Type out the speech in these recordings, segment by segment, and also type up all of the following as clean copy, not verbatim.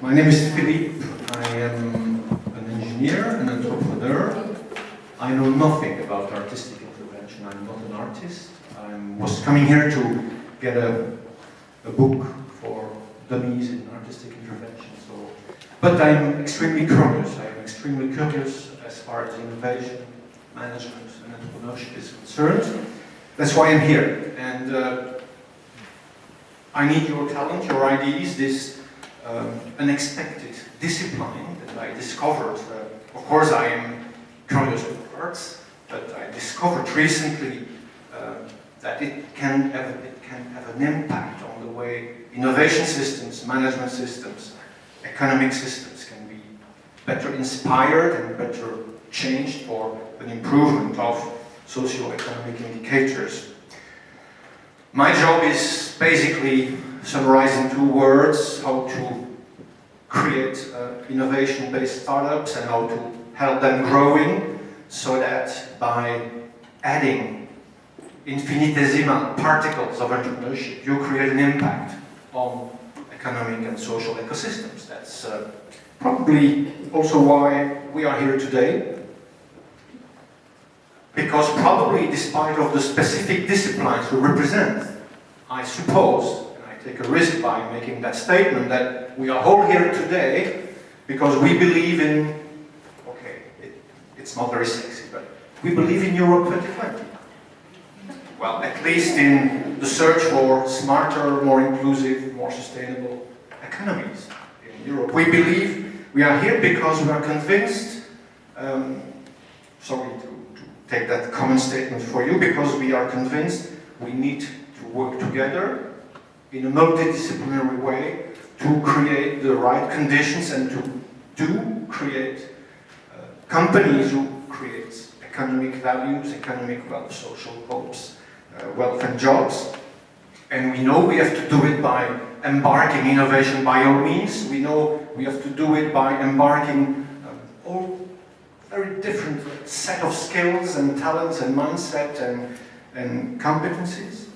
My name is Philippe. I am an engineer, an entrepreneur. I know nothing about artistic intervention. I'm not an artist. I was coming here to get a book for dummies in artistic intervention. But I'm extremely curious. I am extremely curious as far as innovation, management, and entrepreneurship is concerned. That's why I'm here. And I need your talent, your ideas, this unexpected discipline that I discovered. Of course, I am curious about arts, but I discovered recently that it can have an impact on the way innovation systems, management systems, economic systems can be better inspired and better changed for an improvement of socio-economic indicators. My job is basically summarized in 2 words: how to create innovation-based startups and how to help them growing, so that by adding infinitesimal particles of entrepreneurship, you create an impact on economic and social ecosystems. That's probably also why we are here today. Because probably, despite of the specific disciplines we represent, I suppose, and I take a risk by making that statement, that we are all here today because we believe in, okay, it's not very sexy, but we believe in Europe 2020. Well, at least in the search for smarter, more inclusive, more sustainable economies in Europe. We believe we are here because we are convinced, sorry to take that common statement for you, because we are convinced we need to work together in a multidisciplinary way to create the right conditions and to create companies who create economic values, economic wealth, social hopes, wealth and jobs. And we know we have to do it by embarking innovation by all means. We know we have to do it by embarking all very different set of skills and talents and mindset and competencies.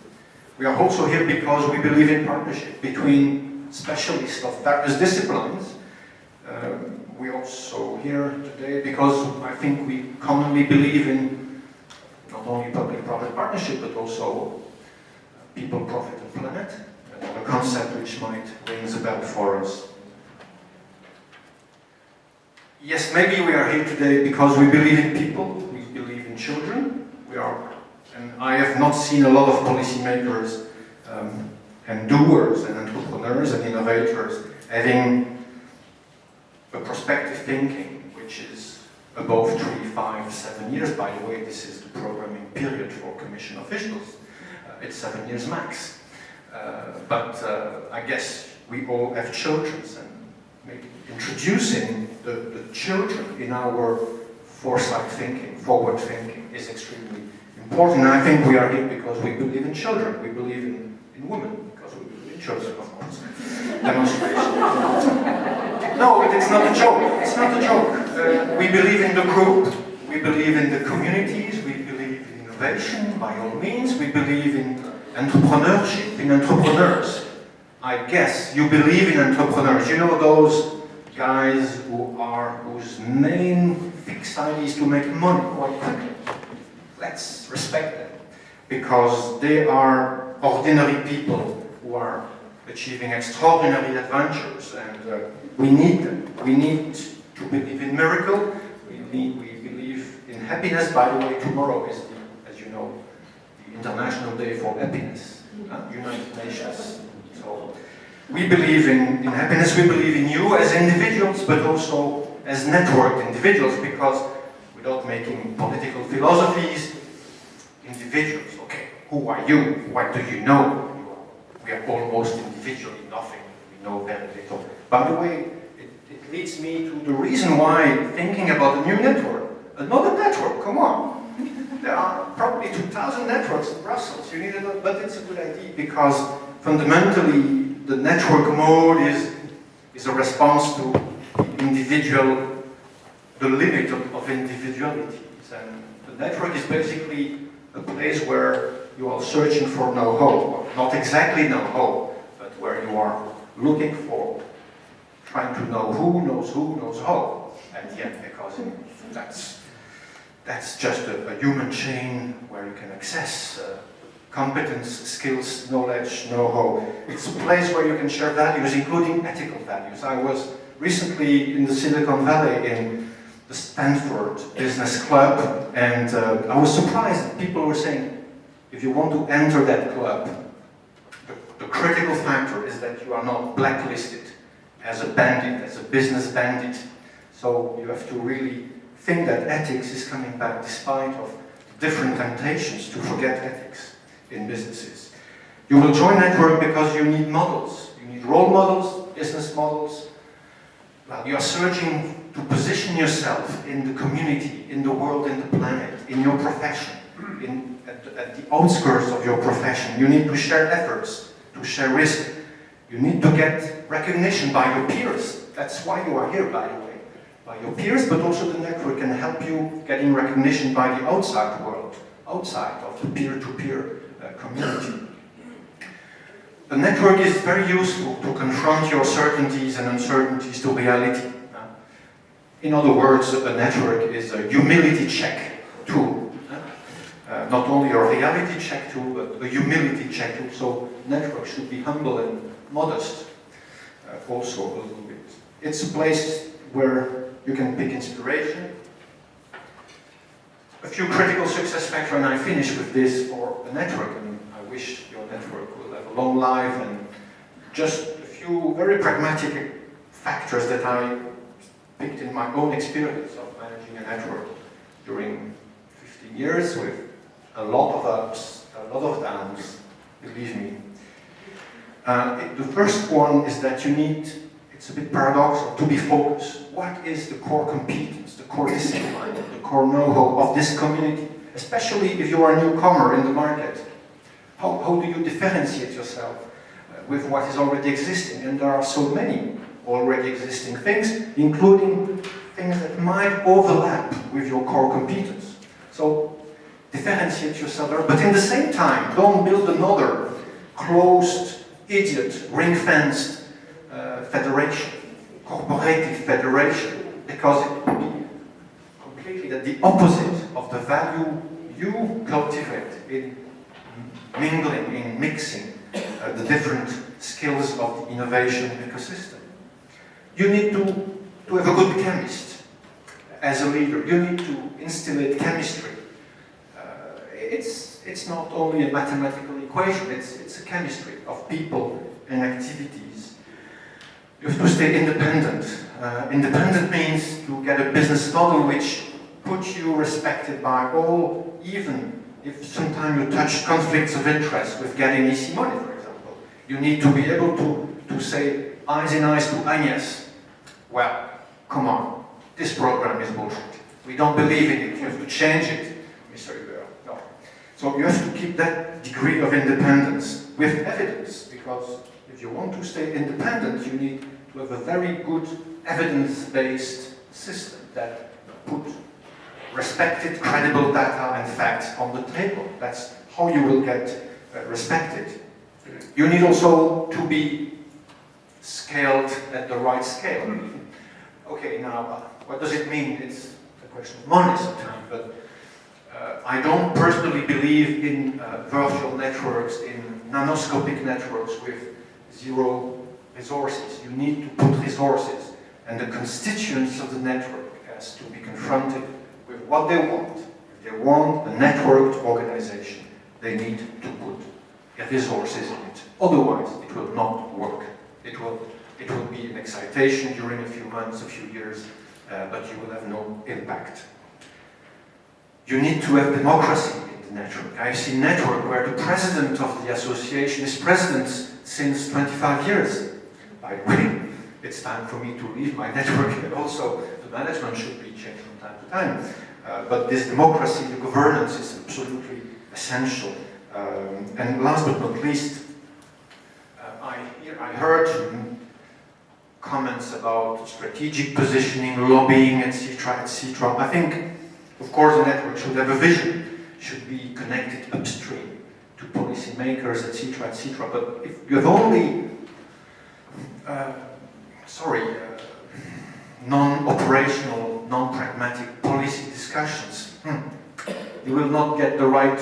We are also here because we believe in partnership between specialists of various disciplines. We're also here today because I think we commonly believe in not only public-private partnership, but also people, profit, and planet, a concept which might ring a bell for us. Yes, maybe we are here today because we believe in people, we believe in children. And I have not seen a lot of policymakers and doers and entrepreneurs and innovators having a prospective thinking, which is above 3, 5, 7 years. By the way, this is the programming period for Commission officials. It's 7 years max. But I guess we all have children, and maybe introducing the children in our foresight thinking, forward thinking, is extremely important. And I think we are here because we believe in children. We believe in women because we believe in children, of course. Demonstration. No, but it's not a joke. It's not a joke. We believe in the group. We believe in the communities. We believe in innovation, by all means. We believe in entrepreneurship, in entrepreneurs. I guess you believe in entrepreneurs. You know those guys whose main fixed idea is to make money quite quickly. Let's respect them, because they are ordinary people who are achieving extraordinary adventures, and we need them. We need to believe in miracle. We believe in happiness. By the way, tomorrow is, as you know, the International Day for Happiness, United Nations. So we believe in happiness. We believe in you as individuals, but also as networked individuals, because without making political philosophies, individuals, okay, who are you? What do you know? We are almost individually nothing. We know very little. By the way, it leads me to the reason why thinking about a new network, another network, come on. There are probably 2,000 networks in Brussels. You need another, but it's a good idea, because fundamentally the network mode is a response to the limit of individualities. And the network is basically a place where you are searching for know-how, not exactly know-how, but where you are looking for trying to know who knows how. And yet, because that's just a human chain where you can access competence, skills, knowledge, know-how. It's a place where you can share values, including ethical values. I was recently in the Silicon Valley in the Stanford Business Club, and I was surprised that people were saying, if you want to enter that club, the critical factor is that you are not blacklisted as a bandit, as a business bandit. So you have to really think that ethics is coming back despite of different temptations to forget ethics in businesses. You will join network because you need models. You need role models, business models. Well, you are searching to position yourself in the community, in the world, in the planet, in your profession, at the outskirts of your profession. You need to share efforts, to share risk. You need to get recognition by your peers. That's why you are here, by the way. By your peers, but also the network can help you getting recognition by the outside world, outside of the peer-to-peer community. The network is very useful to confront your certainties and uncertainties to reality. In other words, a network is a humility check tool. Not only a reality check tool, but a humility check tool. So network should be humble and modest also a little bit. It's a place where you can pick inspiration. A few critical success factors, and I finish with this for the network. And I wish your network will have a long life, and just a few very pragmatic factors that I picked in my own experience of managing a network during 15 years with a lot of ups, a lot of downs, believe me. The first one is that you need, it's a bit paradoxical, to be focused. What is the core competence, the core discipline, the core know-how of this community? Especially if you are a newcomer in the market. How do you differentiate yourself with what is already existing? And there are so many already existing things, including things that might overlap with your core competence. So differentiate yourself there, but in the same time, don't build another closed, idiot, ring-fenced federation, corporative federation, because it would be completely at the opposite of the value you cultivate in mingling, in mixing the different skills of the innovation ecosystem. You need to have a good chemist as a leader. You need to instillate chemistry. It's not only a mathematical equation, it's a chemistry of people and activities. You have to stay independent. Independent means to get a business model which puts you respected by all, even if sometimes you touch conflicts of interest with getting easy money, for example. You need to be able to say eyes in eyes to Agnes. Well, come on, this program is bullshit. We don't believe in it, you have to change it, Mr. Hubert. No. So you have to keep that degree of independence with evidence, because if you want to stay independent, you need to have a very good evidence-based system that put respected, credible data and facts on the table. That's how you will get respected. You need also to be scaled at the right scale. Okay, now, what does it mean? It's a question of money sometimes, but I don't personally believe in virtual networks, in nanoscopic networks with zero resources. You need to put resources, and the constituents of the network has to be confronted with what they want. If they want a networked organization, they need to put resources in it. Otherwise, it will not work. It will be an excitation during a few months, a few years, but you will have no impact. You need to have democracy in the network. I've seen network where the president of the association is president since 25 years. By the way, it's time for me to leave my network, and also the management should be changed from time to time. But this democracy, the governance is absolutely essential. And last but not least, I heard comments about strategic positioning, lobbying, etc., etc. I think, of course, the network should have a vision, should be connected upstream to policymakers, etc., etc. But if you have only non-operational, non-pragmatic policy discussions, you will not get the right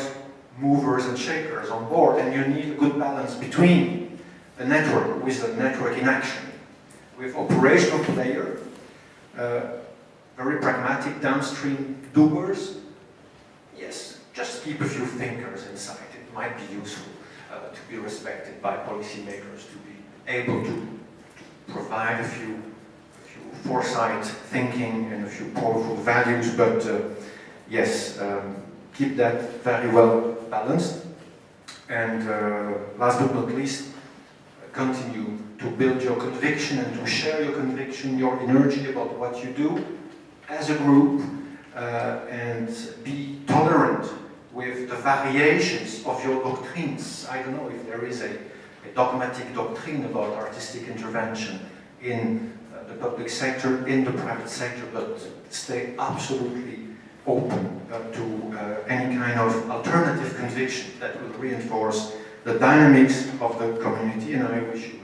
movers and shakers on board, and you need a good balance between a network with a network in action, with operational player, very pragmatic downstream doers. Yes, just keep a few thinkers inside. It might be useful to be respected by policymakers, to be able to provide a few foresight thinking and a few powerful values, but yes, keep that very well balanced. And last but not least, continue to build your conviction and to share your conviction, your energy about what you do as a group, and be tolerant with the variations of your doctrines. I don't know if there is a dogmatic doctrine about artistic intervention in the public sector, in the private sector, but stay absolutely open to any kind of alternative conviction that will reinforce the dynamics of the community, and I wish you